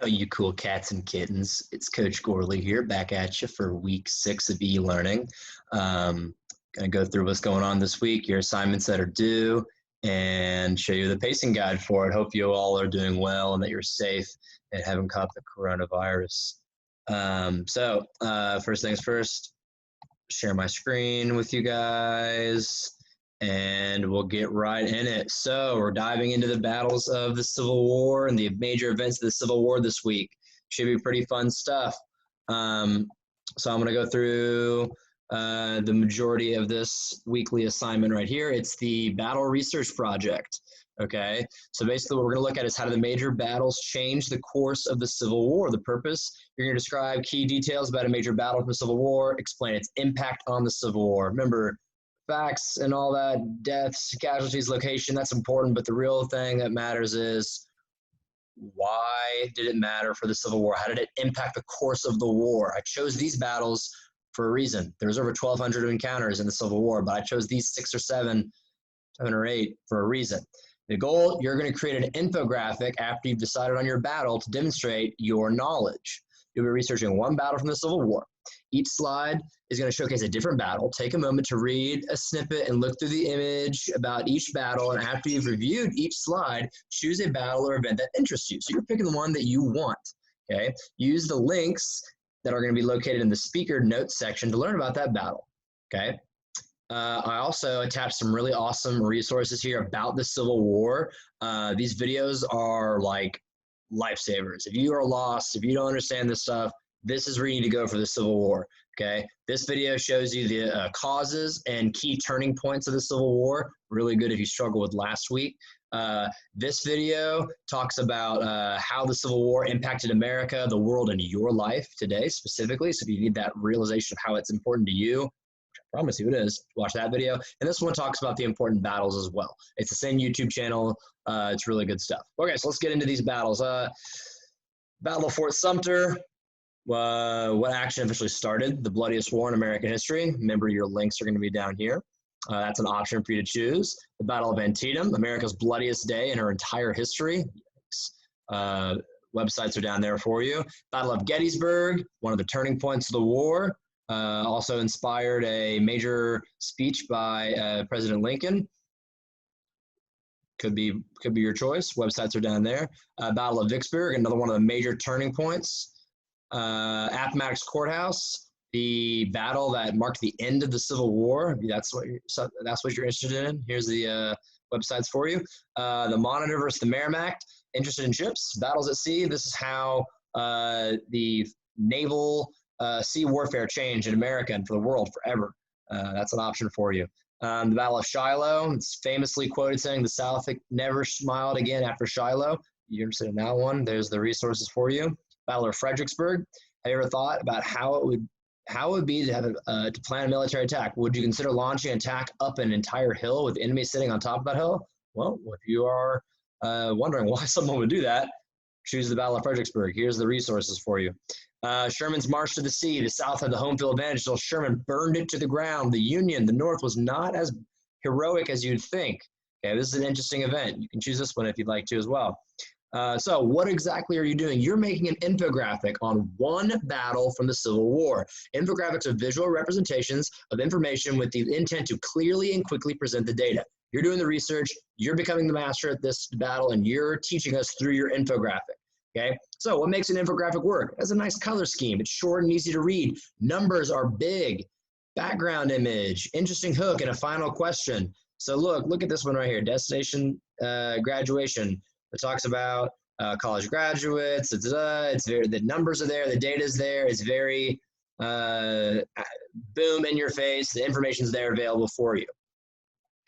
Oh, you cool cats and kittens. It's Coach Gorley here, back at you for week 6 of e-learning. Going to go through what's going on this week, your assignments that are due, and show you the pacing guide for it. Hope you all are doing well and that you're safe and haven't caught the coronavirus. First things first, share my screen with you guys, and we'll get right in it. So we're diving into the battles of the Civil War and the major events of the Civil War this week. Should be pretty fun stuff. So I'm going to go through the majority of this weekly assignment right here. It's the Battle Research Project. Okay, so basically what we're going to look at is how do the major battles change the course of the Civil War. The purpose, you're going to describe key details about a major battle from the Civil War, explain its impact on the Civil War. Remember, facts and all that, deaths, casualties, location, that's important, but the real thing that matters is why did it matter for the Civil War? How did it impact the course of the war? I chose these battles for a reason. There's over 1,200 encounters in the Civil War, but I chose these 6 or 7 or 8 for a reason. The goal, you're going to create an infographic after you've decided on your battle to demonstrate your knowledge. You'll be researching one battle from the Civil War. Each slide is going to showcase a different battle. Take a moment to read a snippet and look through the image about each battle. And after you've reviewed each slide, choose a battle or event that interests you. So you're picking the one that you want. Okay. Use the links that are going to be located in the speaker notes section to learn about that battle. Okay. I also attached some really awesome resources here about the Civil War. These videos are like lifesavers. If you are lost, if you don't understand this stuff, this is where you need to go for the Civil War. Okay, this video shows you the causes and key turning points of the Civil War. Really good if you struggle with last week. This video talks about how the Civil War impacted America, the world, and your life today specifically. So if you need that realization of how it's important to you, I promise you it is, watch that video. And this one talks about the important battles as well. It's the same YouTube channel. It's really good stuff. Okay, so let's get into these battles. Battle of Fort Sumter. What action officially started the bloodiest war in American history? Remember, your links are going to be down here. That's an option for you to choose. The Battle of Antietam, America's bloodiest day in her entire history. Websites are down there for you. Battle of Gettysburg, one of the turning points of the war. Also inspired a major speech by President Lincoln. Could be your choice. Websites are down there. Battle of Vicksburg, another one of the major turning points. Appomattox Courthouse, the battle that marked the end of the Civil War. That's what you're interested in. Here's the websites for you. The Monitor versus the Merrimack. Interested in ships, battles at sea. This is how the naval sea warfare changed in America and for the world forever. That's an option for you. The Battle of Shiloh. It's famously quoted saying the South never smiled again after Shiloh. You're interested in that one? There's the resources for you. Battle of Fredericksburg. Have you ever thought about how it would be to have to plan a military attack? Would you consider launching an attack up an entire hill with the enemy sitting on top of that hill? Well, if you are wondering why someone would do that, choose the Battle of Fredericksburg. Here's the resources for you. Sherman's March to the Sea. The South had the home field advantage until Sherman burned it to the ground. The Union, the North, was not as heroic as you'd think. Okay, this is an interesting event. You can choose this one if you'd like to as well. So what exactly are you doing? You're making an infographic on one battle from the Civil War. Infographics are visual representations of information with the intent to clearly and quickly present the data. You're doing the research, you're becoming the master at this battle, and you're teaching us through your infographic. Okay, so what makes an infographic work? It has a nice color scheme. It's short and easy to read. Numbers are big. Background image, interesting hook, and a final question. So look at this one right here, destination graduation. It talks about college graduates. It's very, the numbers are there, the data is there. It's very boom in your face. The information's there available for you.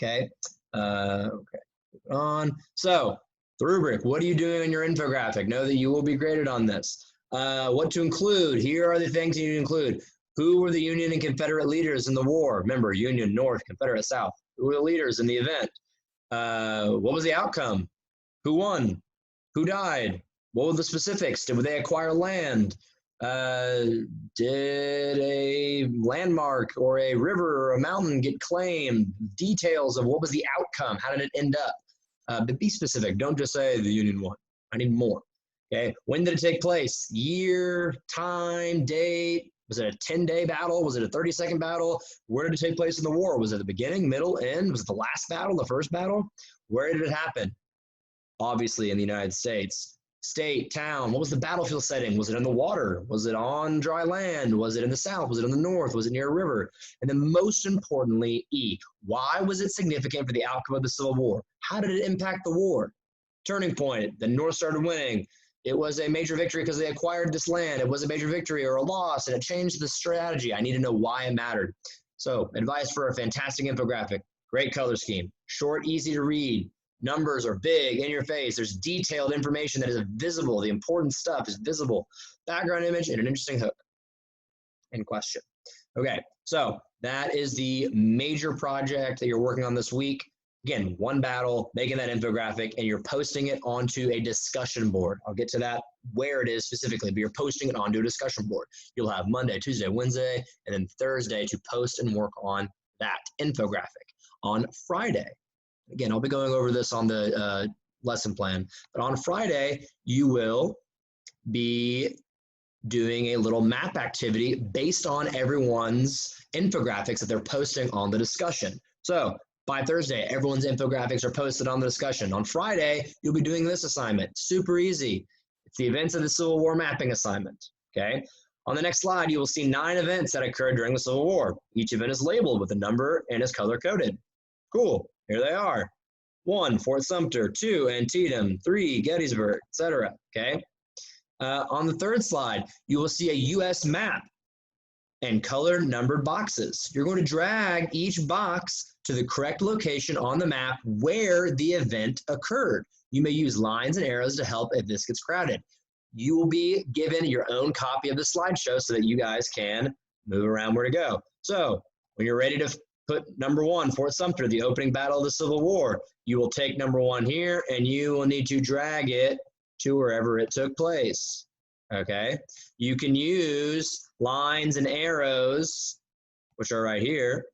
Okay. Okay. Moving on. So the rubric. What are you doing in your infographic? Know that you will be graded on this. What to include? Here are the things you need to include. Who were the Union and Confederate leaders in the war? Remember, Union North, Confederate South. Who were the leaders in the event? What was the outcome? Who won? Who died? What were the specifics? Did they acquire land? Did a landmark or a river or a mountain get claimed? Details of what was the outcome? How did it end up? But be specific. Don't just say the Union won. I need more. Okay, when did it take place? Year, time, date. Was it a 10-day battle? Was it a 30-second battle? Where did it take place in the war? Was it the beginning, middle, end? Was it the last battle, the first battle? Where did it happen? Obviously in the United States. State, town, what was the battlefield setting? Was it in the water? Was it on dry land? Was it in the south? Was it in the north? Was it near a river? And then most importantly, E, why was it significant for the outcome of the Civil War? How did it impact the war? Turning point, the North started winning. It was a major victory because they acquired this land. It was a major victory or a loss, and it changed the strategy. I need to know why it mattered. So, advice for a fantastic infographic. Great color scheme. Short, easy to read. Numbers are big, in your face. There's detailed information that is visible. The important stuff is visible. Background image and an interesting hook and question. Okay, so that is the major project that you're working on this week. Again, one battle, making that infographic, and you're posting it onto a discussion board. I'll get to that where it is specifically, but you're posting it onto a discussion board. You'll have Monday, Tuesday, Wednesday, and then Thursday to post and work on that infographic. On Friday, again, I'll be going over this on the lesson plan, but on Friday, you will be doing a little map activity based on everyone's infographics that they're posting on the discussion. So by Thursday, everyone's infographics are posted on the discussion. On Friday, you'll be doing this assignment. Super easy. It's the events of the Civil War mapping assignment, okay? On the next slide, you will see 9 events that occurred during the Civil War. Each event is labeled with a number and is color-coded. Cool, here they are. 1, Fort Sumter, 2, Antietam, 3, Gettysburg, etc., okay? On the third slide, you will see a U.S. map and colored numbered boxes. You're going to drag each box to the correct location on the map where the event occurred. You may use lines and arrows to help if this gets crowded. You will be given your own copy of the slideshow so that you guys can move around where to go. So when you're ready to put number 1, Fort Sumter, the opening battle of the Civil War, you will take number 1 here and you will need to drag it to wherever it took place, okay? You can use lines and arrows, which are right here,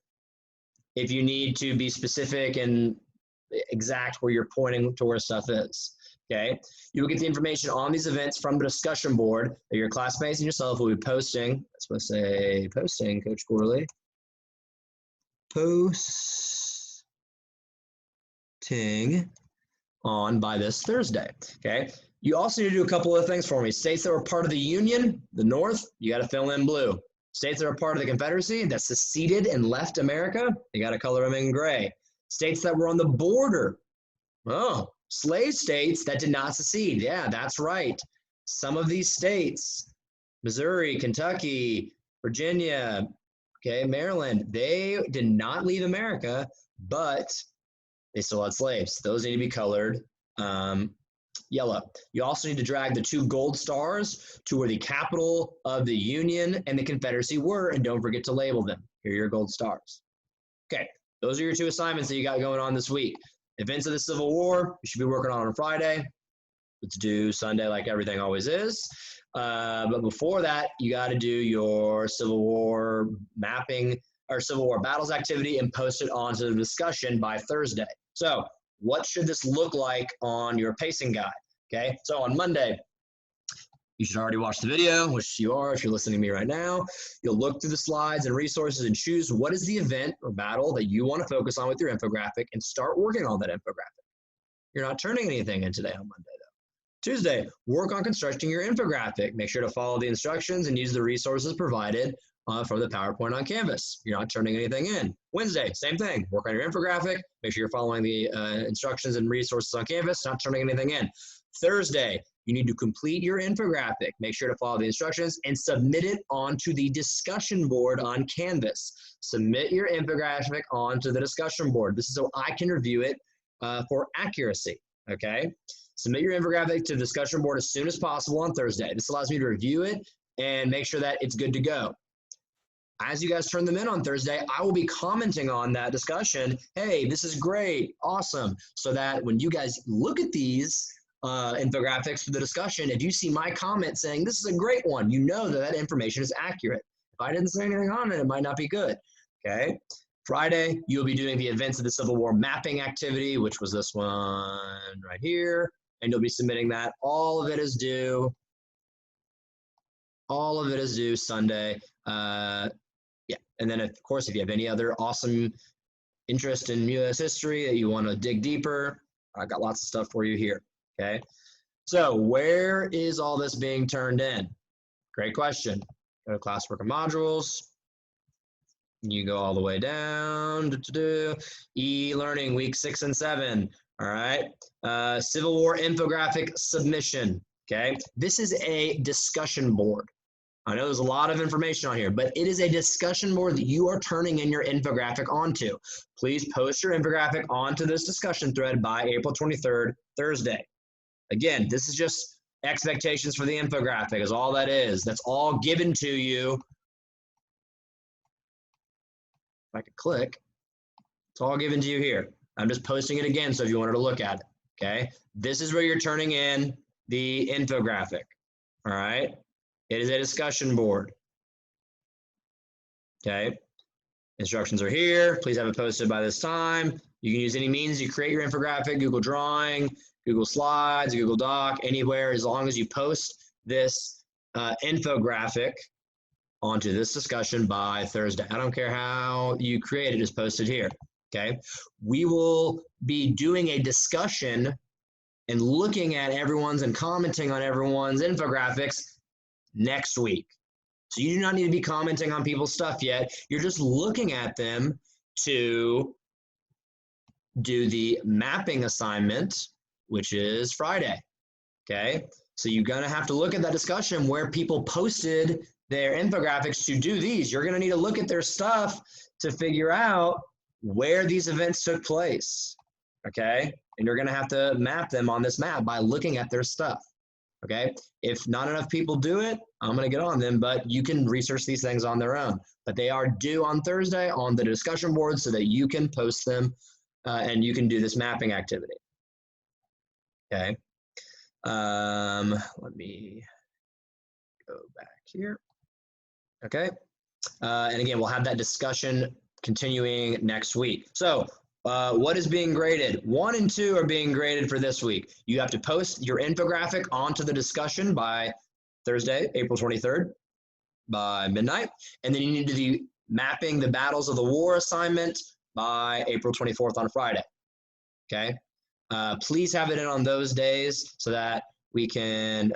if you need to be specific and exact where you're pointing to where stuff is, okay? You will get the information on these events from the discussion board that your classmates and yourself will be posting. I'm supposed to say posting, Coach Corley. Posting on by this Thursday, okay? You also need to do a couple of things for me. States that were part of the Union, the North, you got to fill in blue. States that are part of the Confederacy that seceded and left America, you got to color them in gray. States that were on the border, slave states that did not secede. Yeah, that's right. Some of these states, Missouri, Kentucky, Virginia, okay, Maryland, they did not leave America, but they still had slaves. Those need to be colored yellow. You also need to drag the 2 gold stars to where the capital of the Union and the Confederacy were, and don't forget to label them. Here are your gold stars. Okay, those are your 2 assignments that you got going on this week. Events of the Civil War, you should be working on Friday. It's due Sunday like everything always is. But before that, you got to do your Civil War mapping or Civil War battles activity and post it onto the discussion by Thursday. So what should this look like on your pacing guide? Okay, so on Monday, you should already watch the video, which you are if you're listening to me right now. You'll look through the slides and resources and choose what is the event or battle that you want to focus on with your infographic and start working on that infographic. You're not turning anything in today on Monday, though. Tuesday, work on constructing your infographic. Make sure to follow the instructions and use the resources provided from the PowerPoint on Canvas. You're not turning anything in. Wednesday, same thing. Work on your infographic. Make sure you're following the instructions and resources on Canvas, not turning anything in. Thursday, you need to complete your infographic. Make sure to follow the instructions and submit it onto the discussion board on Canvas. Submit your infographic onto the discussion board. This is so I can review it for accuracy, okay? Submit your infographic to the discussion board as soon as possible on Thursday. This allows me to review it and make sure that it's good to go. As you guys turn them in on Thursday, I will be commenting on that discussion. Hey, this is great, awesome. So that when you guys look at these infographics for the discussion, if you see my comment saying, this is a great one, you know that that information is accurate. If I didn't say anything on it, it might not be good, okay? Friday, you'll be doing the events of the Civil War mapping activity, which was this one right here. and you'll be submitting that. All of it is due. All of it is due Sunday. Yeah, and then of course, if you have any other awesome interest in U.S. history that you want to dig deeper, I got lots of stuff for you here. Okay, so where is all this being turned in? Great question. Go to classwork and modules. You go all the way down. E-learning week 6 and 7. All right. Civil War infographic submission. Okay. This is a discussion board. I know there's a lot of information on here, but it is a discussion board that you are turning in your infographic onto. Please post your infographic onto this discussion thread by April 23rd, Thursday. Again, this is just expectations for the infographic is all that is. That's all given to you. If I could click, it's all given to you here. I'm just posting it again, so if you wanted to look at it, okay? This is where you're turning in the infographic, all right? It is a discussion board, okay? Instructions are here. Please have it posted by this time. You can use any means you create your infographic, Google Drawing, Google Slides, Google Doc, anywhere, as long as you post this infographic onto this discussion by Thursday. I don't care how you create it, just post it here, okay? We will be doing a discussion and looking at everyone's and commenting on everyone's infographics next week. So you do not need to be commenting on people's stuff yet. You're just looking at them to do the mapping assignment, which is Friday, okay? So you're gonna have to look at that discussion where people posted their infographics to do these. You're gonna need to look at their stuff to figure out where these events took place, okay? And you're gonna have to map them on this map by looking at their stuff, okay? If not enough people do it, I'm gonna get on them, but you can research these things on their own. But they are due on Thursday on the discussion board so that you can post them and you can do this mapping activity, okay? Let me go back here. Okay, and again, we'll have that discussion continuing next week. So what is being graded? 1 and 2 are being graded for this week. You have to post your infographic onto the discussion by Thursday, April 23rd by midnight. And then you need to be mapping the battles of the war assignment by April 24th on Friday, okay? Please have it in on those days so that we can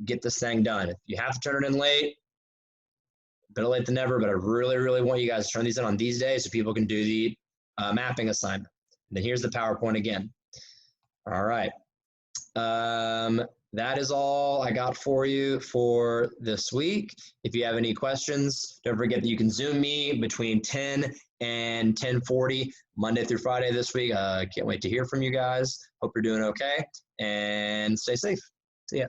get this thing done. If you have to turn it in late, better late than never, but I really, really want you guys to turn these in on these days so people can do the mapping assignment. And then here's the PowerPoint again. All right. That is all I got for you for this week. If you have any questions, don't forget that you can Zoom me between 10 and 10:40 Monday through Friday this week. Can't wait to hear from you guys. Hope you're doing okay and stay safe. See ya.